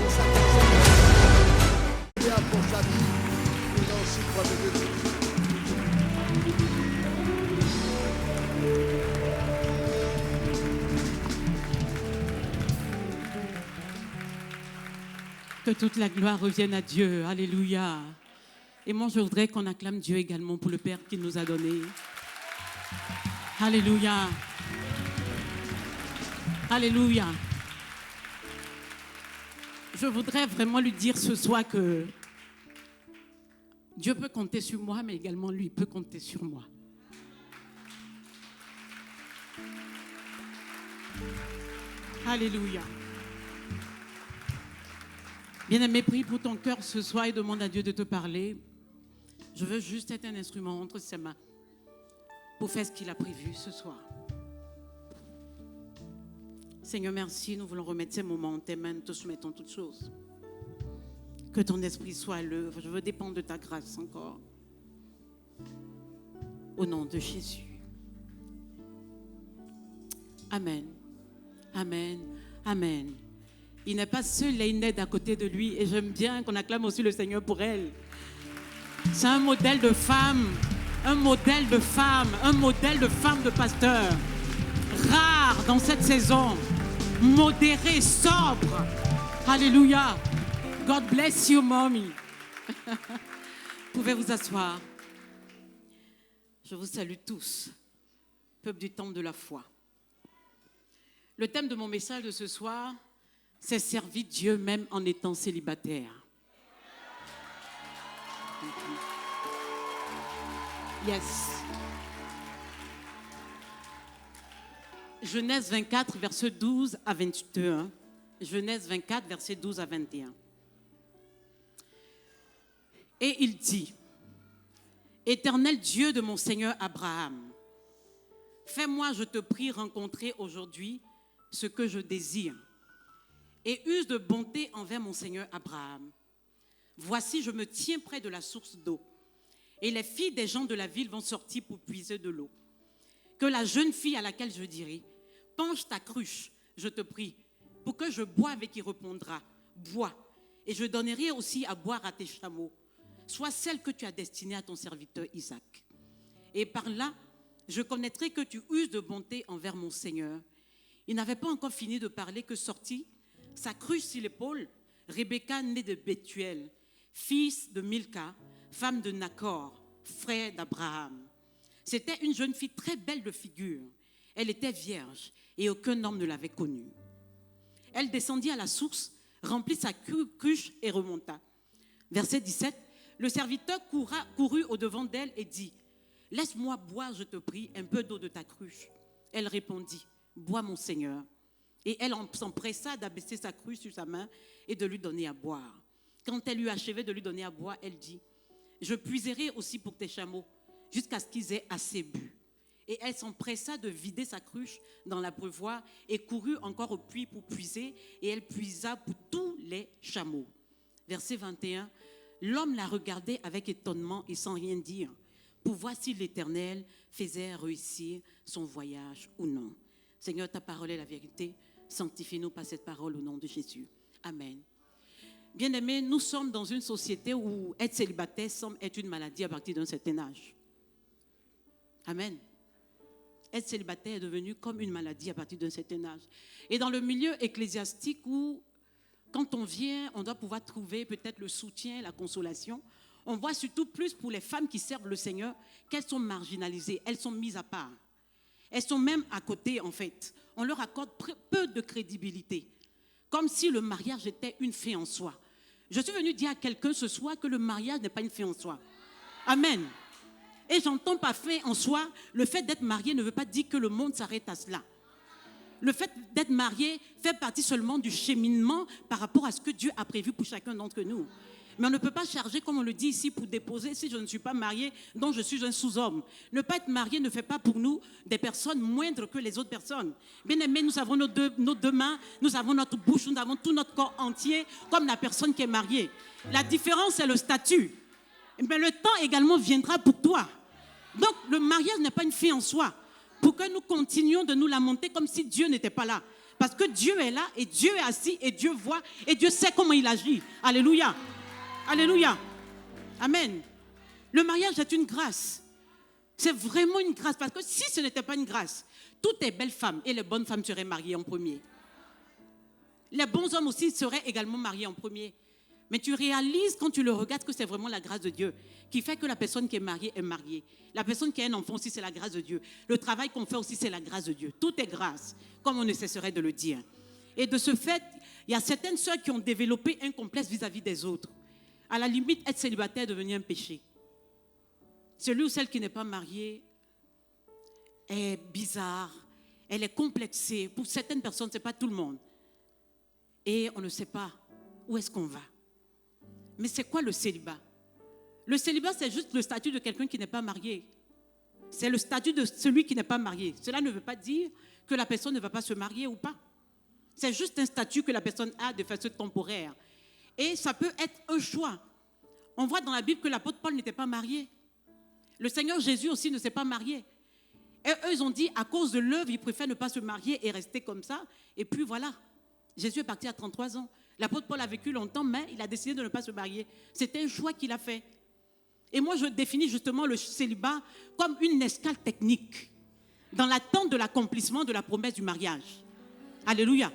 pour sa personne. Alléluia pour sa vie. Nous en souffrons de Dieu. Que toute la gloire revienne à Dieu. Alléluia. Et moi, je voudrais qu'on acclame Dieu également pour le Père qu'il nous a donné. Alléluia. Alléluia. Je voudrais vraiment lui dire ce soir que Dieu peut compter sur moi, mais également lui peut compter sur moi. Alléluia. Bien-aimé, prie pour ton cœur ce soir et demande à Dieu de te parler. Je veux juste être un instrument entre ses mains pour faire ce qu'il a prévu ce soir. Seigneur, merci. Nous voulons remettre ces moments en tes mains. Nous te soumettons toutes choses. Que ton esprit soit à l'œuvre. Je veux dépendre de ta grâce encore. Au nom de Jésus. Amen. Amen. Amen. Il n'est pas seul, il y a une aide à côté de lui. Et j'aime bien qu'on acclame aussi le Seigneur pour elle. C'est un modèle de femme. Un modèle de femme. Un modèle de femme de pasteur. Rare dans cette saison. Modérée, sobre. Alléluia. God bless you, mommy. Vous pouvez vous asseoir. Je vous salue tous. Peuple du temple de la foi. Le thème de mon message de ce soir, c'est servir Dieu même en étant célibataire. Yes. Genèse 24, verset 12 à 21. Genèse 24, verset 12 à 21. Et il dit, Éternel Dieu de mon Seigneur Abraham, fais-moi, je te prie, rencontrer aujourd'hui ce que je désire, et use de bonté envers mon Seigneur Abraham. Voici, je me tiens près de la source d'eau, et les filles des gens de la ville vont sortir pour puiser de l'eau. Que la jeune fille à laquelle je dirai, penche ta cruche, je te prie, pour que je boive et qui répondra, bois, et je donnerai aussi à boire à tes chameaux, soit celle que tu as destinée à ton serviteur Isaac. Et par là, je connaîtrai que tu uses de bonté envers mon Seigneur. Il n'avait pas encore fini de parler que sortit, sa cruche sur l'épaule, Rebecca, née de Bethuel, fils de Milka, femme de Nachor, frère d'Abraham. C'était une jeune fille très belle de figure. Elle était vierge et aucun homme ne l'avait connue. Elle descendit à la source, remplit sa cruche et remonta. Verset 17, le serviteur courut au-devant d'elle et dit, « Laisse-moi boire, je te prie, un peu d'eau de ta cruche. » Elle répondit, « Bois, mon Seigneur. » Et elle s'empressa d'abaisser sa cruche sur sa main et de lui donner à boire. Quand elle eut achevé de lui donner à boire, elle dit, « Je puiserai aussi pour tes chameaux, jusqu'à ce qu'ils aient assez bu. » Et elle s'empressa de vider sa cruche dans l'abreuvoir et courut encore au puits pour puiser, et elle puisa pour tous les chameaux. Verset 21, l'homme la regardait avec étonnement et sans rien dire, pour voir si l'Éternel faisait réussir son voyage ou non. Seigneur, ta parole est la vérité. Sanctifie-nous par cette parole au nom de Jésus. Amen. Bien-aimés, nous sommes dans une société où être célibataire semble être une maladie à partir d'un certain âge. Amen. Être célibataire est devenu comme une maladie à partir d'un certain âge. Et dans le milieu ecclésiastique où, quand on vient, on doit pouvoir trouver peut-être le soutien, la consolation, on voit surtout plus pour les femmes qui servent le Seigneur qu'elles sont marginalisées, elles sont mises à part. Elles sont même à côté, en fait. On leur accorde peu de crédibilité, comme si le mariage était une fin en soi. Je suis venue dire à quelqu'un ce soir que le mariage n'est pas une fin en soi. Amen. Et j'entends par fin en soi, le fait d'être marié ne veut pas dire que le monde s'arrête à cela. Le fait d'être marié fait partie seulement du cheminement par rapport à ce que Dieu a prévu pour chacun d'entre nous. Mais on ne peut pas charger, comme on le dit ici, pour déposer si je ne suis pas marié, donc je suis un sous-homme. Ne pas être marié ne fait pas pour nous des personnes moindres que les autres personnes. Bien aimés, nous avons nos deux mains, nous avons notre bouche, nous avons tout notre corps entier, comme la personne qui est mariée. La différence, c'est le statut. Mais le temps également viendra pour toi. Donc, le mariage n'est pas une fin en soi. Pour que nous continuions de nous lamenter comme si Dieu n'était pas là. Parce que Dieu est là et Dieu est assis et Dieu voit et Dieu sait comment il agit. Alléluia. Alléluia. Amen. Le mariage est une grâce. C'est vraiment une grâce. Parce que si ce n'était pas une grâce, toutes les belles femmes et les bonnes femmes seraient mariées en premier. Les bons hommes aussi seraient également mariés en premier. Mais tu réalises quand tu le regardes que c'est vraiment la grâce de Dieu qui fait que la personne qui est mariée est mariée. La personne qui a un enfant aussi, c'est la grâce de Dieu. Le travail qu'on fait aussi, c'est la grâce de Dieu. Tout est grâce, comme on ne cesserait de le dire. Et de ce fait, il y a certaines sœurs qui ont développé un complexe vis-à-vis des autres. À la limite, être célibataire est devenu un péché. Celui ou celle qui n'est pas mariée est bizarre, elle est complexée. Pour certaines personnes, ce n'est pas tout le monde. Et on ne sait pas où est-ce qu'on va. Mais c'est quoi le célibat? Le célibat, c'est juste le statut de quelqu'un qui n'est pas marié. C'est le statut de celui qui n'est pas marié. Cela ne veut pas dire que la personne ne va pas se marier ou pas. C'est juste un statut que la personne a de façon temporaire. Et ça peut être un choix. On voit dans la Bible que l'apôtre Paul n'était pas marié. Le Seigneur Jésus aussi ne s'est pas marié. Et eux, ils ont dit, à cause de l'œuvre, ils préfèrent ne pas se marier et rester comme ça. Et puis voilà, Jésus est parti à 33 ans. L'apôtre Paul a vécu longtemps, mais il a décidé de ne pas se marier. C'était un choix qu'il a fait. Et moi, je définis justement le célibat comme une escale technique dans l'attente de l'accomplissement de la promesse du mariage. Alléluia.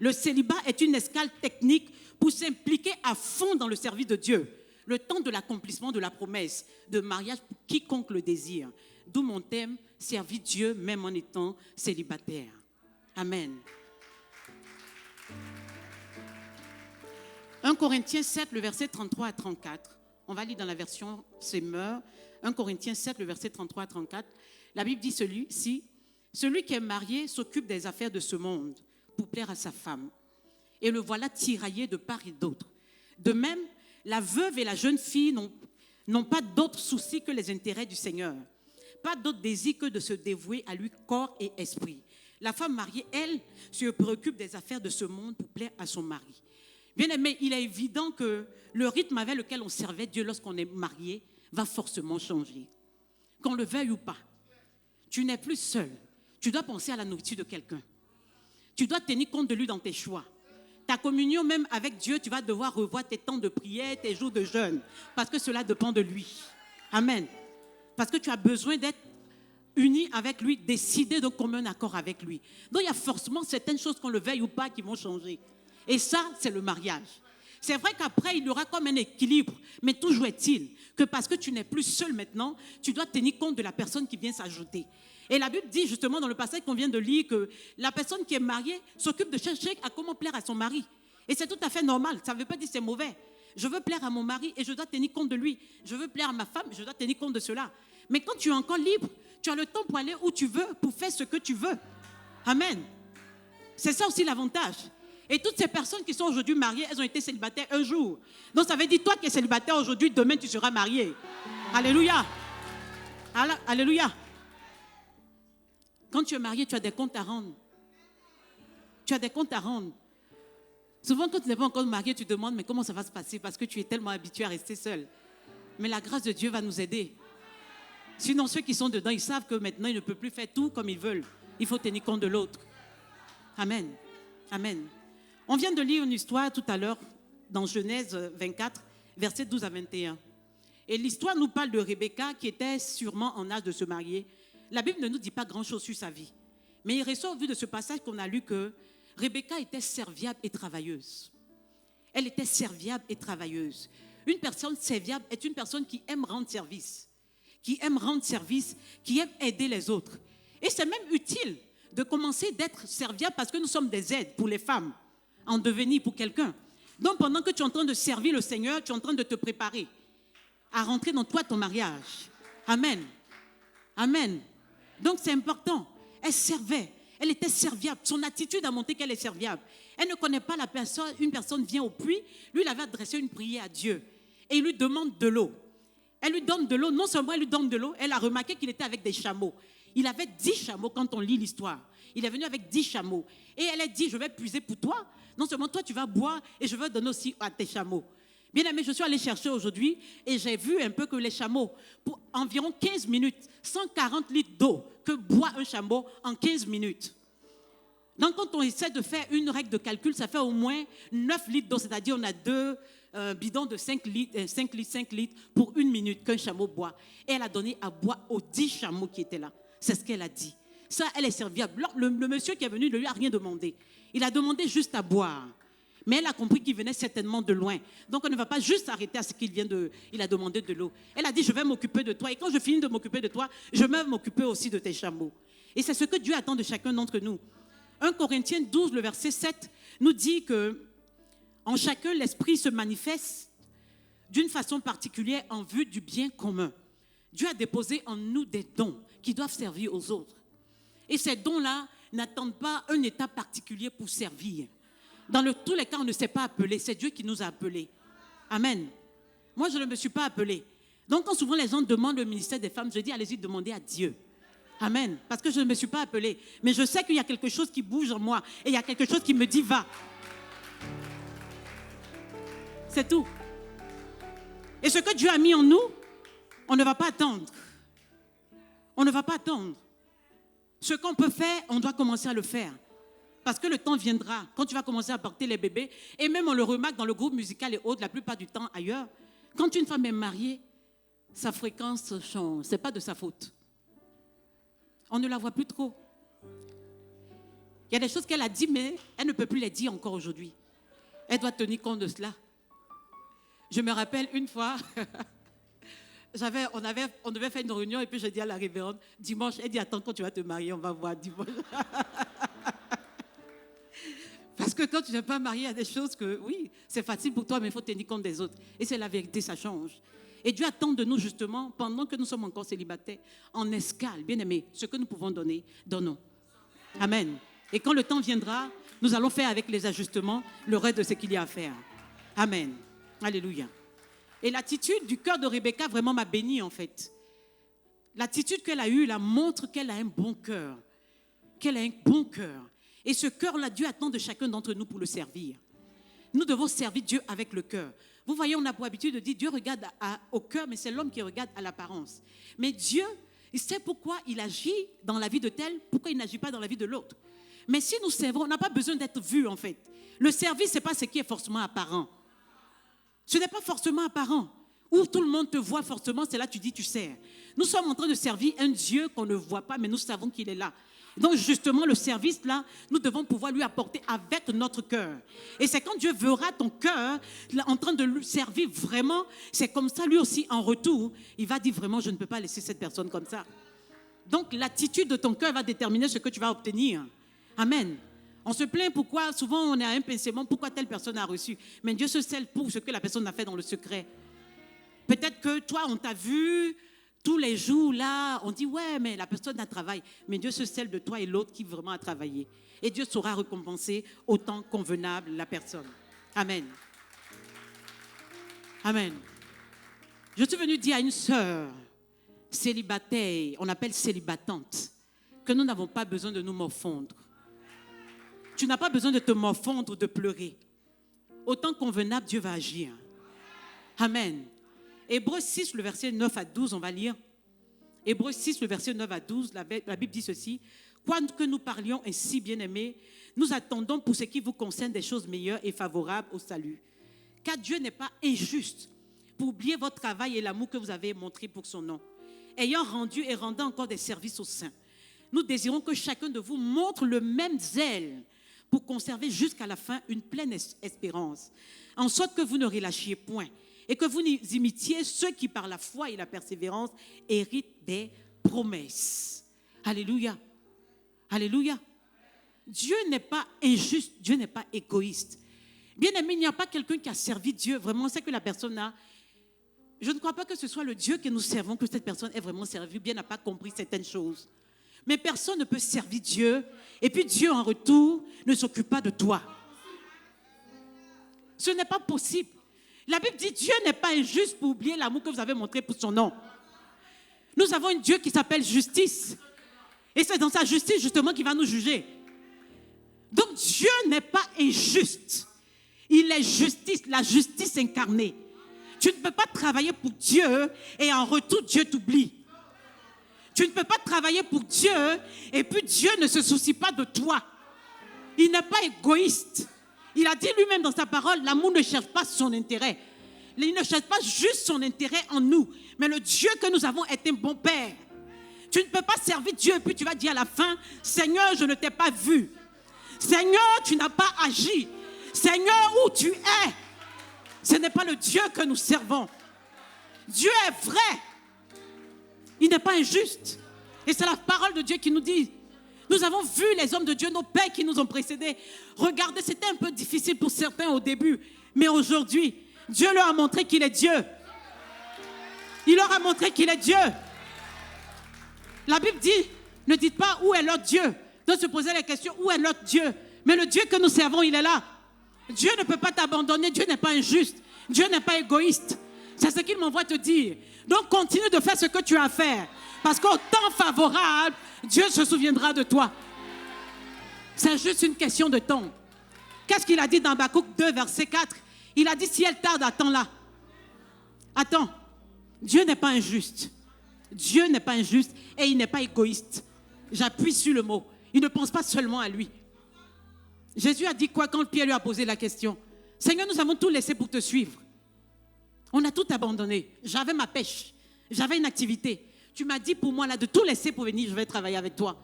Le célibat est une escale technique pour s'impliquer à fond dans le service de Dieu. Le temps de l'accomplissement de la promesse de mariage pour quiconque le désire. D'où mon thème, servir Dieu même en étant célibataire. Amen. 1 Corinthiens 7, le verset 33 à 34. On va lire dans la version Semeur. 1 Corinthiens 7, le verset 33 à 34. La Bible dit celui-ci, celui qui est marié s'occupe des affaires de ce monde pour plaire à sa femme. Et le voilà tiraillé de part et d'autre. De même, la veuve et la jeune fille n'ont pas d'autre souci que les intérêts du Seigneur. Pas d'autre désir que de se dévouer à lui corps et esprit. La femme mariée, elle, se préoccupe des affaires de ce monde pour plaire à son mari. Bien aimé, il est évident que le rythme avec lequel on servait Dieu lorsqu'on est marié va forcément changer. Qu'on le veuille ou pas, tu n'es plus seul. Tu dois penser à la nourriture de quelqu'un. Tu dois tenir compte de lui dans tes choix. Ta communion même avec Dieu, tu vas devoir revoir tes temps de prière, tes jours de jeûne, parce que cela dépend de lui. Amen. Parce que tu as besoin d'être uni avec lui, décider de commun accord avec lui. Donc il y a forcément certaines choses, qu'on le veuille ou pas, qui vont changer. Et ça, c'est le mariage. C'est vrai qu'après, il y aura comme un équilibre, mais toujours est-il que parce que tu n'es plus seul maintenant, tu dois tenir compte de la personne qui vient s'ajouter. Et la Bible dit justement dans le passage qu'on vient de lire que la personne qui est mariée s'occupe de chercher à comment plaire à son mari. Et c'est tout à fait normal, ça ne veut pas dire que c'est mauvais. Je veux plaire à mon mari et je dois tenir compte de lui. Je veux plaire à ma femme, je dois tenir compte de cela. Mais quand tu es encore libre, tu as le temps pour aller où tu veux, pour faire ce que tu veux. Amen. C'est ça aussi l'avantage. Et toutes ces personnes qui sont aujourd'hui mariées, elles ont été célibataires un jour. Donc ça veut dire, toi qui es célibataire aujourd'hui, demain tu seras marié. Alléluia. Alléluia. Quand tu es marié, tu as des comptes à rendre. Tu as des comptes à rendre. Souvent, quand tu n'es pas encore marié, tu te demandes, mais comment ça va se passer? Parce que tu es tellement habitué à rester seul. Mais la grâce de Dieu va nous aider. Sinon, ceux qui sont dedans, ils savent que maintenant, ils ne peuvent plus faire tout comme ils veulent. Il faut tenir compte de l'autre. Amen. Amen. On vient de lire une histoire tout à l'heure dans Genèse 24, versets 12 à 21. Et l'histoire nous parle de Rebecca qui était sûrement en âge de se marier. La Bible ne nous dit pas grand-chose sur sa vie. Mais il ressort, vu de ce passage qu'on a lu, que Rebecca était serviable et travailleuse. Elle était serviable et travailleuse. Une personne serviable est une personne qui aime rendre service, qui aime aider les autres. Et c'est même utile de commencer d'être serviable parce que nous sommes des aides pour les femmes, en devenir pour quelqu'un. Donc pendant que tu es en train de servir le Seigneur, tu es en train de te préparer à rentrer dans toi ton mariage. Amen. Amen. Donc c'est important. Elle servait. Elle était serviable. Son attitude a montré qu'elle est serviable. Elle ne connaît pas la personne. Une personne vient au puits. Lui, il avait adressé une prière à Dieu. Et il lui demande de l'eau. Elle lui donne de l'eau. Non seulement elle lui donne de l'eau, elle a remarqué qu'il était avec des chameaux. Il avait 10 chameaux quand on lit l'histoire. Il est venu avec 10 chameaux. Et elle a dit, je vais puiser pour toi. Non seulement toi, tu vas boire et je vais donner aussi à tes chameaux. Bien aimé, je suis allée chercher aujourd'hui et j'ai vu un peu que les chameaux, pour environ 15 minutes, 140 litres d'eau que boit un chameau en 15 minutes. Donc, quand on essaie de faire une règle de calcul, ça fait au moins 9 litres d'eau, c'est-à-dire on a 2 bidons de 5 litres pour 1 minute qu'un chameau boit. Et elle a donné à boire aux 10 chameaux qui étaient là. C'est ce qu'elle a dit. Ça, elle est serviable. Le monsieur qui est venu ne lui a rien demandé. Il a demandé juste à boire. Mais elle a compris qu'il venait certainement de loin. Donc, on ne va pas juste s'arrêter à ce qu'il vient de... Il a demandé de l'eau. Elle a dit, je vais m'occuper de toi. Et quand je finis de m'occuper de toi, je vais m'occuper aussi de tes chameaux. Et c'est ce que Dieu attend de chacun d'entre nous. 1 Corinthiens 12, le verset 7, nous dit que en chacun, l'esprit se manifeste d'une façon particulière en vue du bien commun. Dieu a déposé en nous des dons qui doivent servir aux autres. Et ces dons-là n'attendent pas un état particulier pour servir. Dans tous les cas, on ne s'est pas appelé. C'est Dieu qui nous a appelés. Amen. Moi, je ne me suis pas appelée. Donc, quand souvent les gens demandent le ministère des femmes, je dis, allez-y, demandez à Dieu. Amen. Parce que je ne me suis pas appelée. Mais je sais qu'il y a quelque chose qui bouge en moi. Et il y a quelque chose qui me dit, va. C'est tout. Et ce que Dieu a mis en nous, on ne va pas attendre. On ne va pas attendre. Ce qu'on peut faire, on doit commencer à le faire. Parce que le temps viendra, quand tu vas commencer à porter les bébés, et même on le remarque dans le groupe musical et autres, la plupart du temps ailleurs, quand une femme est mariée, sa fréquence change. Ce n'est pas de sa faute. On ne la voit plus trop. Il y a des choses qu'elle a dit, mais elle ne peut plus les dire encore aujourd'hui. Elle doit tenir compte de cela. Je me rappelle une fois, on devait faire une réunion et puis je dis à la révérende, dimanche, elle dit, attends, quand tu vas te marier, on va voir dimanche. Parce que quand tu n'es pas marié, il y a des choses que, oui, c'est facile pour toi, mais il faut tenir compte des autres. Et c'est la vérité, ça change. Et Dieu attend de nous, justement, pendant que nous sommes encore célibataires, en escale, bien aimés, ce que nous pouvons donner, donnons. Amen. Et quand le temps viendra, nous allons faire avec les ajustements le reste de ce qu'il y a à faire. Amen. Alléluia. Et l'attitude du cœur de Rebecca vraiment m'a bénie, en fait. L'attitude qu'elle a eue, là, montre qu'elle a un bon cœur. Qu'elle a un bon cœur. Et ce cœur-là, Dieu attend de chacun d'entre nous pour le servir. Nous devons servir Dieu avec le cœur. Vous voyez, on a pour habitude de dire Dieu regarde au cœur, mais c'est l'homme qui regarde à l'apparence. Mais Dieu, il sait pourquoi il agit dans la vie de tel, pourquoi il n'agit pas dans la vie de l'autre. Mais si nous servons, on n'a pas besoin d'être vus, en fait. Le service, ce n'est pas ce qui est forcément apparent. Ce n'est pas forcément apparent. Où tout le monde te voit forcément, c'est là que tu dis tu sers. Nous sommes en train de servir un Dieu qu'on ne voit pas, mais nous savons qu'il est là. Donc justement, le service là, nous devons pouvoir lui apporter avec notre cœur. Et c'est quand Dieu verra ton cœur en train de lui servir vraiment, c'est comme ça lui aussi en retour, il va dire vraiment je ne peux pas laisser cette personne comme ça. Donc l'attitude de ton cœur va déterminer ce que tu vas obtenir. Amen. On se plaint pourquoi, souvent on a un pincement, pourquoi telle personne a reçu. Mais Dieu se scelle pour ce que la personne a fait dans le secret. Peut-être que toi, on t'a vu tous les jours là, on dit ouais, mais la personne a travaillé. Mais Dieu se scelle de toi et l'autre qui vraiment a travaillé. Et Dieu saura récompenser autant convenable la personne. Amen. Amen. Je suis venue dire à une sœur célibataire, on appelle célibatante, que nous n'avons pas besoin de nous morfondre. Tu n'as pas besoin de te morfondre, de pleurer. Autant convenable, Dieu va agir. Amen. Hébreux 6, le verset 9 à 12, on va lire. Hébreux 6, le verset 9 à 12, la Bible dit ceci. Quoique nous parlions ainsi, bien-aimés, nous attendons pour ce qui vous concerne des choses meilleures et favorables au salut. Car Dieu n'est pas injuste pour oublier votre travail et l'amour que vous avez montré pour son nom. Ayant rendu et rendant encore des services aux saints, nous désirons que chacun de vous montre le même zèle pour conserver jusqu'à la fin une pleine espérance, en sorte que vous ne relâchiez point et que vous imitiez ceux qui, par la foi et la persévérance, héritent des promesses. Alléluia. Alléluia. Dieu n'est pas injuste, Dieu n'est pas égoïste. Bien aimé, il n'y a pas quelqu'un qui a servi Dieu. Vraiment, c'est que la personne a... Je ne crois pas que ce soit le Dieu que nous servons, que cette personne ait vraiment servi, bien n'a pas compris certaines choses. Mais personne ne peut servir Dieu, et puis Dieu en retour ne s'occupe pas de toi. Ce n'est pas possible. La Bible dit Dieu n'est pas injuste pour oublier l'amour que vous avez montré pour son nom. Nous avons un Dieu qui s'appelle justice. Et c'est dans sa justice justement qu'il va nous juger. Donc Dieu n'est pas injuste. Il est justice, la justice incarnée. Tu ne peux pas travailler pour Dieu et en retour Dieu t'oublie. Tu ne peux pas travailler pour Dieu et puis Dieu ne se soucie pas de toi. Il n'est pas égoïste. Il a dit lui-même dans sa parole, l'amour ne cherche pas son intérêt. Il ne cherche pas juste son intérêt en nous. Mais le Dieu que nous avons est un bon Père. Tu ne peux pas servir Dieu et puis tu vas dire à la fin, Seigneur, je ne t'ai pas vu. Seigneur, tu n'as pas agi. Seigneur, où tu es? Ce n'est pas le Dieu que nous servons. Dieu est vrai. Il n'est pas injuste. Et c'est la parole de Dieu qui nous dit. Nous avons vu les hommes de Dieu, nos pères qui nous ont précédés. Regardez, c'était un peu difficile pour certains au début. Mais aujourd'hui, Dieu leur a montré qu'il est Dieu. Il leur a montré qu'il est Dieu. La Bible dit, ne dites pas où est leur Dieu. Donc se poser la question, où est notre Dieu? Mais le Dieu que nous servons, il est là. Dieu ne peut pas t'abandonner. Dieu n'est pas injuste. Dieu n'est pas égoïste. C'est ce qu'il m'envoie te dire. Donc continue de faire ce que tu as à faire. Parce qu'au temps favorable, Dieu se souviendra de toi. C'est juste une question de temps. Qu'est-ce qu'il a dit dans Habakkuk 2, verset 4? Il a dit, si elle tarde, attends-la. Attends. Dieu n'est pas injuste. Dieu n'est pas injuste et il n'est pas égoïste. J'appuie sur le mot. Il ne pense pas seulement à lui. Jésus a dit quoi quand Pierre lui a posé la question? Seigneur, nous avons tout laissé pour te suivre. On a tout abandonné. J'avais ma pêche. J'avais une activité. Tu m'as dit pour moi là de tout laisser pour venir, je vais travailler avec toi.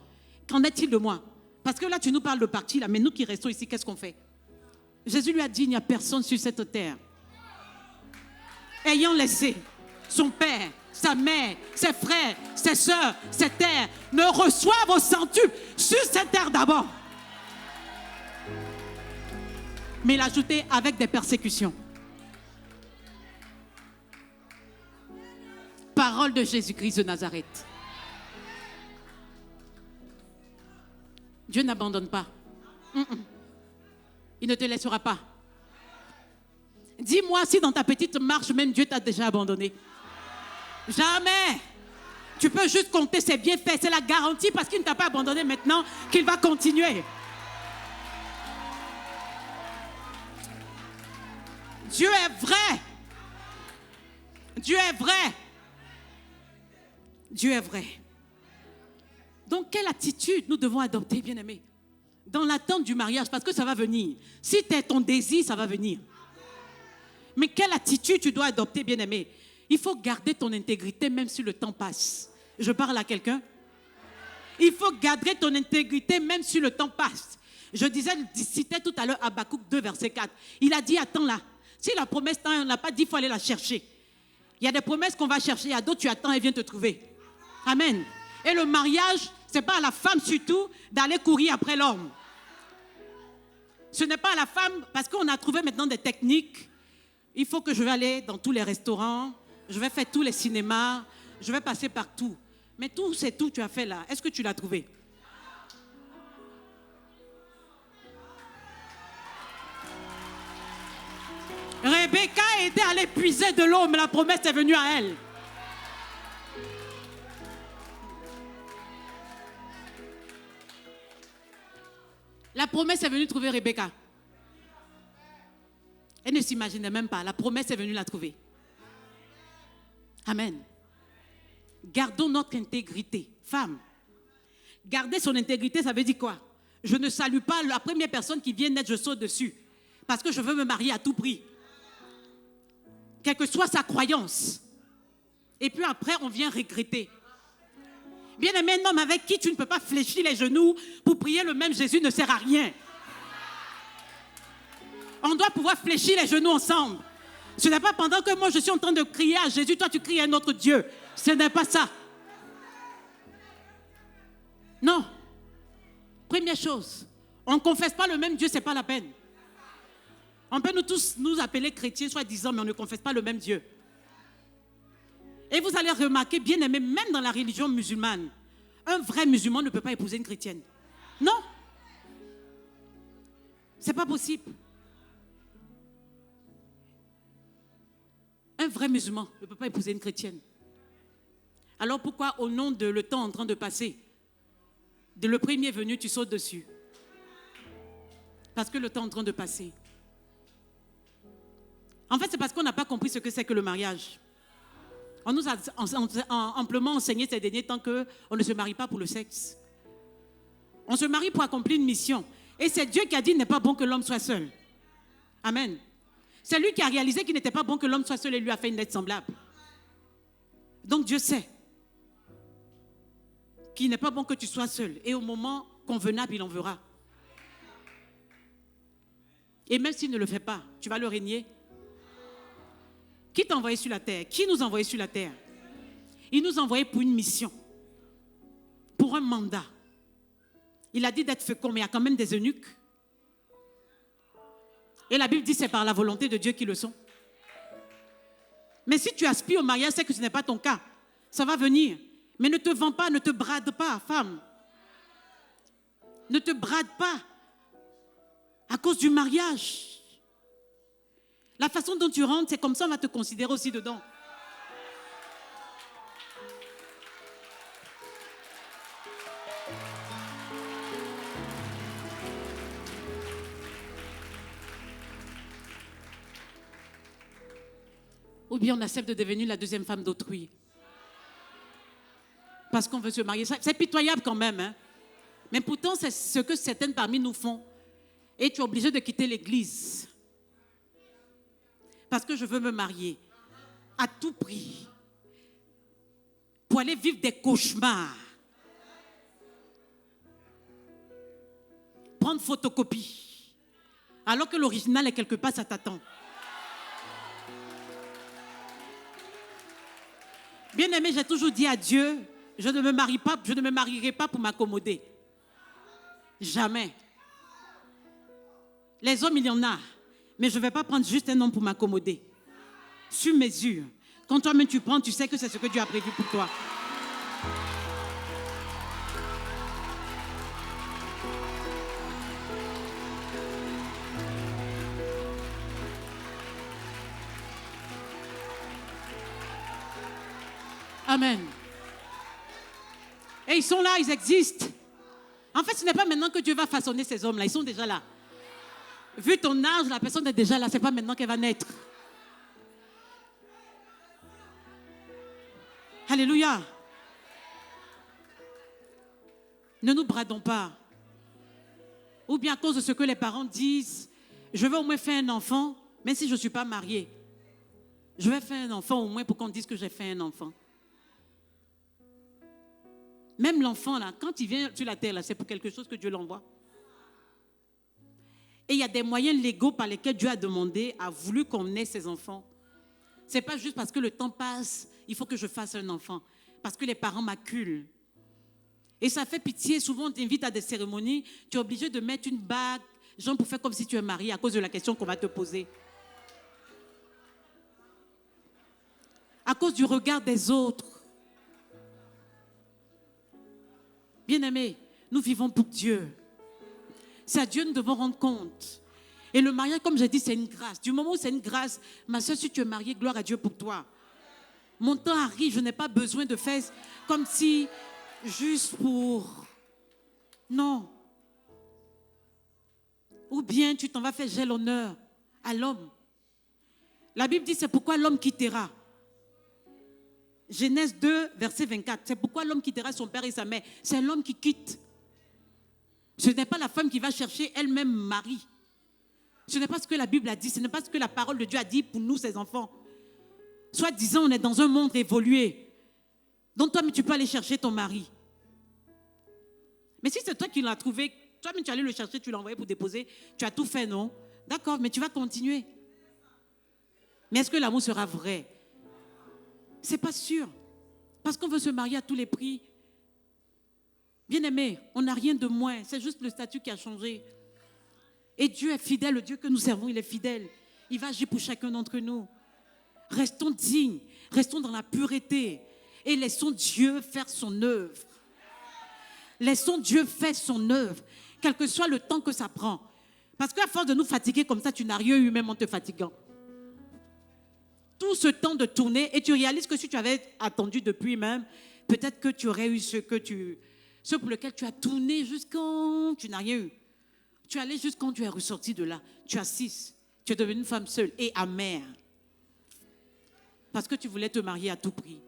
Qu'en est-il de moi? Parce que là, tu nous parles de parti, là, mais nous qui restons ici, qu'est-ce qu'on fait? Jésus lui a dit, il n'y a personne sur cette terre ayant laissé son père, sa mère, ses frères, ses soeurs, ses terres, ne reçoivent au centuple sur cette terre d'abord. Mais il a ajouté avec des persécutions. Parole de Jésus-Christ de Nazareth. Dieu n'abandonne pas. Il ne te laissera pas. Dis-moi si dans ta petite marche, même Dieu t'a déjà abandonné. Jamais. Tu peux juste compter ses bienfaits. C'est la garantie parce qu'il ne t'a pas abandonné maintenant qu'il va continuer. Dieu est vrai. Dieu est vrai. Dieu est vrai. Donc, quelle attitude nous devons adopter, bien-aimés, dans l'attente du mariage, parce que ça va venir. Si c'est ton désir, ça va venir. Mais quelle attitude tu dois adopter, bien-aimé? Il faut garder ton intégrité même si le temps passe. Je parle à quelqu'un? Il faut garder ton intégrité même si le temps passe. Je citais tout à l'heure Habakkuk 2, verset 4. Il a dit, attends là. Si la promesse, on n'a pas dit, il faut aller la chercher. Il y a des promesses qu'on va chercher, il y a d'autres, tu attends, elle vient te trouver. Amen. Et le mariage, ce n'est pas à la femme surtout d'aller courir après l'homme. Ce n'est pas à la femme, parce qu'on a trouvé maintenant des techniques. Il faut que je vais aller dans tous les restaurants, je vais faire tous les cinémas, je vais passer partout. Mais tout, c'est tout que tu as fait là. Est-ce que tu l'as trouvé? Rebecca était allée puiser de l'eau, mais la promesse est venue à elle. La promesse est venue trouver Rebecca. Elle ne s'imaginait même pas. La promesse est venue la trouver. Amen. Gardons notre intégrité. Femme, garder son intégrité, ça veut dire quoi? Je ne salue pas la première personne qui vient naître, je saute dessus. Parce que je veux me marier à tout prix. Quelle que soit sa croyance. Et puis après, on vient regretter. Bien-aimé, un homme avec qui tu ne peux pas fléchir les genoux pour prier le même Jésus ne sert à rien. On doit pouvoir fléchir les genoux ensemble. Ce n'est pas pendant que moi je suis en train de crier à Jésus, toi tu cries à un autre Dieu. Ce n'est pas ça. Non. Première chose, on ne confesse pas le même Dieu, ce n'est pas la peine. On peut nous tous nous appeler chrétiens, soi-disant, mais on ne confesse pas le même Dieu. Et vous allez remarquer, bien aimé, même dans la religion musulmane, un vrai musulman ne peut pas épouser une chrétienne. Non. C'est pas possible. Un vrai musulman ne peut pas épouser une chrétienne. Alors pourquoi, au nom de le temps en train de passer, de le premier venu, tu sautes dessus? Parce que le temps est en train de passer. En fait, c'est parce qu'on n'a pas compris ce que c'est que le mariage. On nous a amplement enseigné ces derniers temps qu'on ne se marie pas pour le sexe. On se marie pour accomplir une mission. Et c'est Dieu qui a dit qu'il n'est pas bon que l'homme soit seul. Amen. C'est lui qui a réalisé qu'il n'était pas bon que l'homme soit seul et lui a fait une lettre semblable. Donc Dieu sait qu'il n'est pas bon que tu sois seul. Et au moment convenable, il en verra. Et même s'il ne le fait pas, tu vas le régner. Qui t'a envoyé sur la terre? Qui nous a envoyé sur la terre? Il nous a envoyé pour une mission, pour un mandat. Il a dit d'être fécond, mais il y a quand même des eunuques. Et la Bible dit que c'est par la volonté de Dieu qu'ils le sont. Mais si tu aspires au mariage, c'est que ce n'est pas ton cas. Ça va venir. Mais ne te vends pas, ne te brade pas, femme. Ne te brade pas à cause du mariage. La façon dont tu rentres, c'est comme ça on va te considérer aussi dedans. Ou bien on accepte de devenir la deuxième femme d'autrui. Parce qu'on veut se marier. C'est pitoyable quand même. Hein? Mais pourtant, c'est ce que certaines parmi nous font. Et tu es obligé de quitter l'église. Parce que je veux me marier. À tout prix. Pour aller vivre des cauchemars. Prendre photocopie. Alors que l'original est quelque part, ça t'attend. Bien aimé, j'ai toujours dit à Dieu, je ne me marierai pas pour m'accommoder. Jamais. Les hommes, il y en a. Mais je ne vais pas prendre juste un homme pour m'accommoder. Sur mesure. Quand toi-même tu prends, tu sais que c'est ce que Dieu a prévu pour toi. Amen. Et ils sont là, ils existent. En fait, ce n'est pas maintenant que Dieu va façonner ces hommes-là. Ils sont déjà là. Vu ton âge, la personne est déjà là. Ce n'est pas maintenant qu'elle va naître. Alléluia. Ne nous bradons pas. Ou bien à cause de ce que les parents disent, je vais au moins faire un enfant, même si je ne suis pas mariée. Je vais faire un enfant au moins pour qu'on dise que j'ai fait un enfant. Même l'enfant, là, quand il vient sur la terre, là, c'est pour quelque chose que Dieu l'envoie. Et il y a des moyens légaux par lesquels Dieu a demandé, a voulu qu'on ait ces enfants. Ce n'est pas juste parce que le temps passe, il faut que je fasse un enfant. Parce que les parents m'acculent. Et ça fait pitié. Souvent, on t'invite à des cérémonies, tu es obligé de mettre une bague, genre pour faire comme si tu es marié à cause de la question qu'on va te poser. À cause du regard des autres. Bien-aimés, nous vivons pour Dieu. C'est à Dieu que nous devons rendre compte. Et le mariage, comme j'ai dit, c'est une grâce. Du moment où c'est une grâce, ma soeur, si tu es mariée, gloire à Dieu pour toi. Mon temps arrive, je n'ai pas besoin de faire comme si, juste pour... Non. Ou bien tu t'en vas faire j'ai l'honneur à l'homme. La Bible dit, c'est pourquoi l'homme quittera. Genèse 2, verset 24. C'est pourquoi l'homme quittera son père et sa mère. C'est l'homme qui quitte. Ce n'est pas la femme qui va chercher elle-même mari. Ce n'est pas ce que la Bible a dit. Ce n'est pas ce que la parole de Dieu a dit pour nous, ses enfants. Soit disant, on est dans un monde évolué. Donc toi, mais tu peux aller chercher ton mari. Mais si c'est toi qui l'as trouvé, toi-même tu allais le chercher, tu l'as envoyé pour déposer, tu as tout fait, non? D'accord, mais tu vas continuer. Mais est-ce que l'amour sera vrai? C'est pas sûr. Parce qu'on veut se marier à tous les prix. Bien-aimé, on n'a rien de moins. C'est juste le statut qui a changé. Et Dieu est fidèle. Le Dieu que nous servons, il est fidèle. Il va agir pour chacun d'entre nous. Restons dignes. Restons dans la pureté. Et laissons Dieu faire son œuvre. Laissons Dieu faire son œuvre. Quel que soit le temps que ça prend. Parce qu'à force de nous fatiguer comme ça, tu n'as rien eu même en te fatiguant. Tout ce temps de tourner, et tu réalises que si tu avais attendu depuis même, peut-être que tu aurais eu ce pour lequel tu as tourné jusqu'en... Tu n'as rien eu. Tu es allé jusqu'en tu es ressorti de là. Tu as 6. Tu es devenue une femme seule et amère. Parce que tu voulais te marier à tout prix.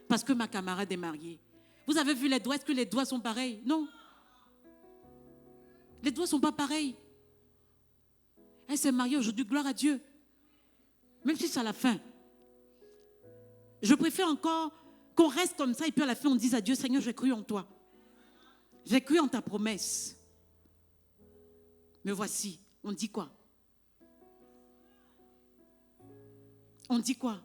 Parce que ma camarade est mariée. Vous avez vu les doigts? Est-ce que les doigts sont pareils? Non. Les doigts ne sont pas pareils. Elle s'est mariée aujourd'hui, gloire à Dieu. Même si c'est à la fin. Je préfère encore qu'on reste comme ça et puis à la fin on dise à Dieu, Seigneur, j'ai cru en toi. J'ai cru en ta promesse. Me voici. On dit quoi? On dit quoi?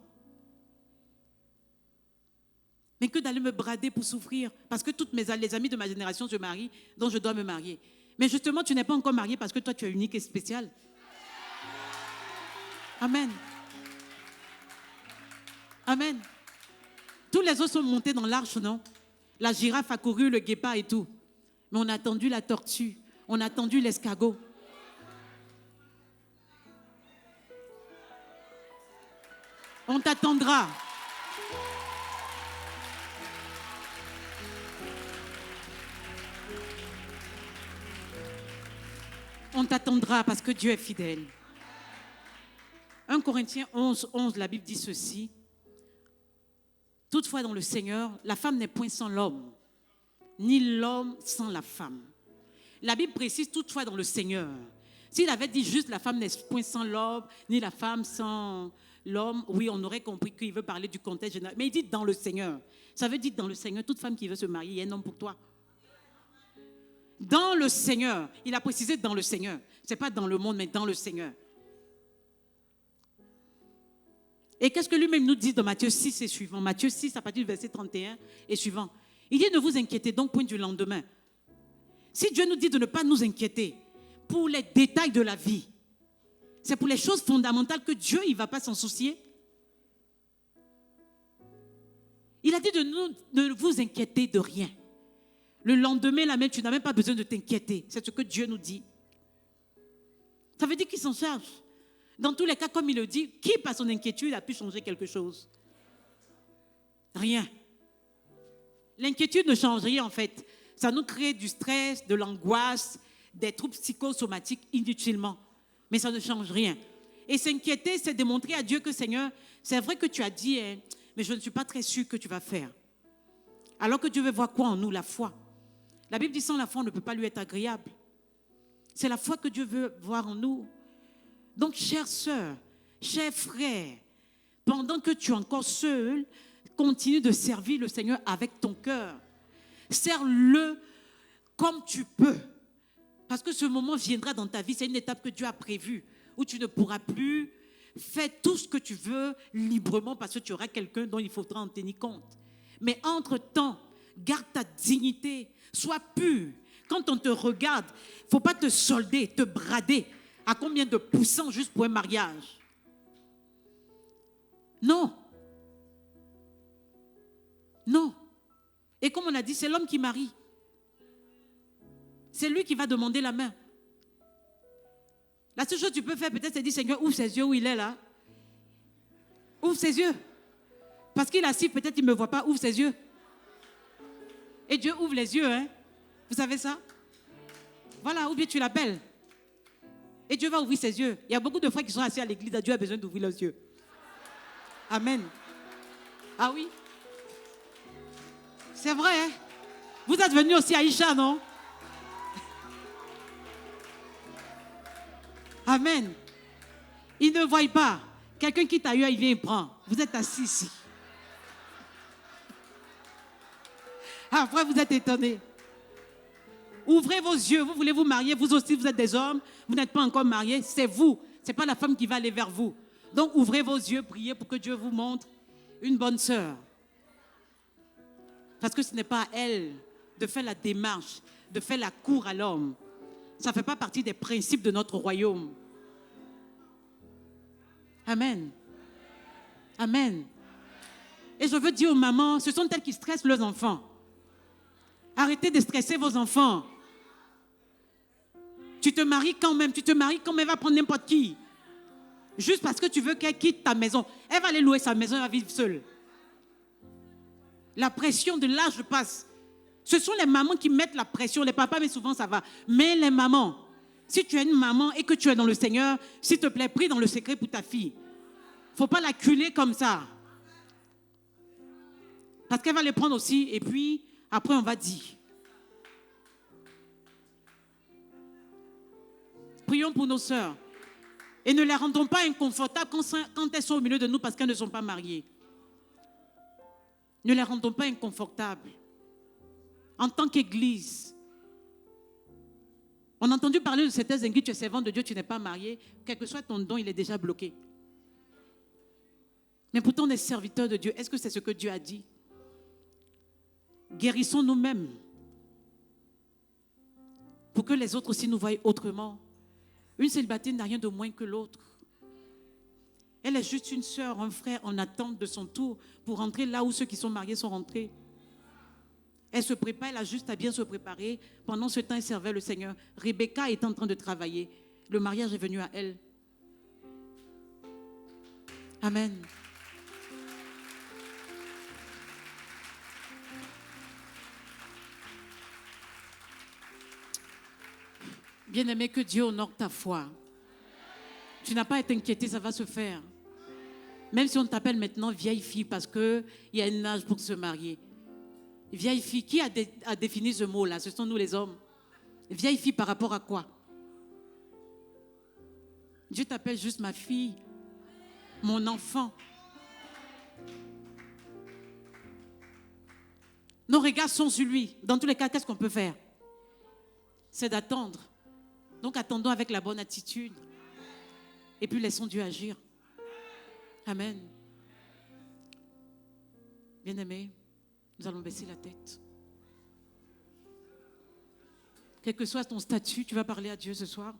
Mais que d'aller me brader pour souffrir. Parce que toutes les amis de ma génération se marient, donc je dois me marier. Mais justement, tu n'es pas encore marié parce que toi, tu es unique et spécial. Amen. Amen. Tous les autres sont montés dans l'arche, non? La girafe a couru, le guépard et tout. Mais on a attendu la tortue. On a attendu l'escargot. On t'attendra. On t'attendra parce que Dieu est fidèle. 1 Corinthiens 11, 11, la Bible dit ceci. Toutefois, dans le Seigneur, la femme n'est point sans l'homme, ni l'homme sans la femme. La Bible précise toutefois dans le Seigneur. S'il avait dit juste la femme n'est point sans l'homme, ni la femme sans l'homme, oui, on aurait compris qu'il veut parler du contexte général. Mais il dit dans le Seigneur. Ça veut dire dans le Seigneur, toute femme qui veut se marier, il y a un homme pour toi. Dans le Seigneur. Il a précisé dans le Seigneur. Ce n'est pas dans le monde, mais dans le Seigneur. Et qu'est-ce que lui-même nous dit dans Matthieu 6 et suivant? Matthieu 6, à partir du verset 31 et suivant. Il dit, ne vous inquiétez donc point du lendemain. Si Dieu nous dit de ne pas nous inquiéter pour les détails de la vie, c'est pour les choses fondamentales que Dieu il ne va pas s'en soucier. Il a dit de ne vous inquiéter de rien. Le lendemain, là même, tu n'as même pas besoin de t'inquiéter. C'est ce que Dieu nous dit. Ça veut dire qu'il s'en charge. Dans tous les cas, comme il le dit, qui par son inquiétude a pu changer quelque chose? Rien. L'inquiétude ne change rien en fait. Ça nous crée du stress, de l'angoisse, des troubles psychosomatiques inutilement. Mais ça ne change rien. Et s'inquiéter, c'est démontrer à Dieu que Seigneur, c'est vrai que tu as dit, hein, mais je ne suis pas très sûr que tu vas faire. Alors que Dieu veut voir quoi en nous? La foi. La Bible dit sans la foi, on ne peut pas lui être agréable. C'est la foi que Dieu veut voir en nous. Donc, chère sœur, cher frère, pendant que tu es encore seul, continue de servir le Seigneur avec ton cœur. Sers-le comme tu peux. Parce que ce moment viendra dans ta vie, c'est une étape que Dieu a prévue, où tu ne pourras plus faire tout ce que tu veux librement parce que tu auras quelqu'un dont il faudra en tenir compte. Mais entre-temps, garde ta dignité, sois pur. Quand on te regarde, il ne faut pas te solder, te brader. À combien de poussants juste pour un mariage? Non. Non. Et comme on a dit, c'est l'homme qui marie. C'est lui qui va demander la main. La seule chose que tu peux faire peut-être, c'est dire, Seigneur, ouvre ses yeux où il est là. Ouvre ses yeux. Parce qu'il est assis, peut-être il ne me voit pas, ouvre ses yeux. Et Dieu ouvre les yeux, hein. Vous savez ça? Voilà, ou bien tu l'appelles. Et Dieu va ouvrir ses yeux. Il y a beaucoup de frères qui sont assis à l'église, Dieu a besoin d'ouvrir leurs yeux. Amen. Ah oui? C'est vrai, hein? Vous êtes venus aussi à Isha, non? Amen. Il ne voit pas. Quelqu'un qui t'a eu, il vient et prend. Vous êtes assis ici. Après, vous êtes étonnés. Ouvrez vos yeux. Vous voulez vous marier. Vous aussi, vous êtes des hommes. Vous n'êtes pas encore mariés. C'est vous. Ce n'est pas la femme qui va aller vers vous. Donc, ouvrez vos yeux. Priez pour que Dieu vous montre une bonne sœur. Parce que ce n'est pas à elle de faire la démarche, de faire la cour à l'homme. Ça ne fait pas partie des principes de notre royaume. Amen. Amen. Et je veux dire aux mamans, ce sont elles qui stressent leurs enfants. Arrêtez de stresser vos enfants. Tu te maries quand même, elle va prendre n'importe qui. Juste parce que tu veux qu'elle quitte ta maison. Elle va aller louer sa maison, elle va vivre seule. La pression de l'âge passe. Ce sont les mamans qui mettent la pression. Les papas, mais souvent ça va. Mais les mamans, si tu es une maman et que tu es dans le Seigneur, s'il te plaît, prie dans le secret pour ta fille. Il ne faut pas la culer comme ça. Parce qu'elle va les prendre aussi et puis après on va dire. Prions pour nos sœurs. Et ne les rendons pas inconfortables quand elles sont au milieu de nous parce qu'elles ne sont pas mariées. Ne les rendons pas inconfortables. En tant qu'Église, on a entendu parler de certaines églises, tu es servant de Dieu, tu n'es pas marié. Quel que soit ton don, il est déjà bloqué. Mais pourtant, on est serviteurs de Dieu. Est-ce que c'est ce que Dieu a dit? Guérissons nous-mêmes pour que les autres aussi nous voient autrement. Une célibataire n'a rien de moins que l'autre. Elle est juste une sœur, un frère en attente de son tour pour rentrer là où ceux qui sont mariés sont rentrés. Elle se prépare, elle a juste à bien se préparer. Pendant ce temps, elle servait le Seigneur. Rebecca est en train de travailler. Le mariage est venu à elle. Amen. Bien-aimé, que Dieu honore ta foi. Tu n'as pas à t'inquiéter, ça va se faire. Même si on t'appelle maintenant vieille fille parce qu'il y a un âge pour se marier. Vieille fille, qui a défini ce mot-là? Ce sont nous les hommes. Vieille fille par rapport à quoi? Dieu t'appelle juste ma fille, mon enfant. Nos regards sont sur lui. Dans tous les cas, qu'est-ce qu'on peut faire? C'est d'attendre. Donc attendons avec la bonne attitude. Et puis laissons Dieu agir. Amen. Bien-aimés, nous allons baisser la tête. Quel que soit ton statut, tu vas parler à Dieu ce soir.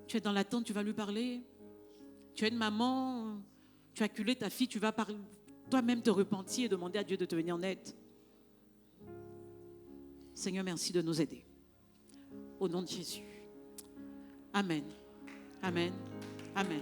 Tu es dans l'attente, tu vas lui parler. Tu es une maman, tu as acculé ta fille, tu vas toi-même te repentir et demander à Dieu de te venir en aide. Seigneur, merci de nous aider. Au nom de Jésus. Amen. Amen. Amen.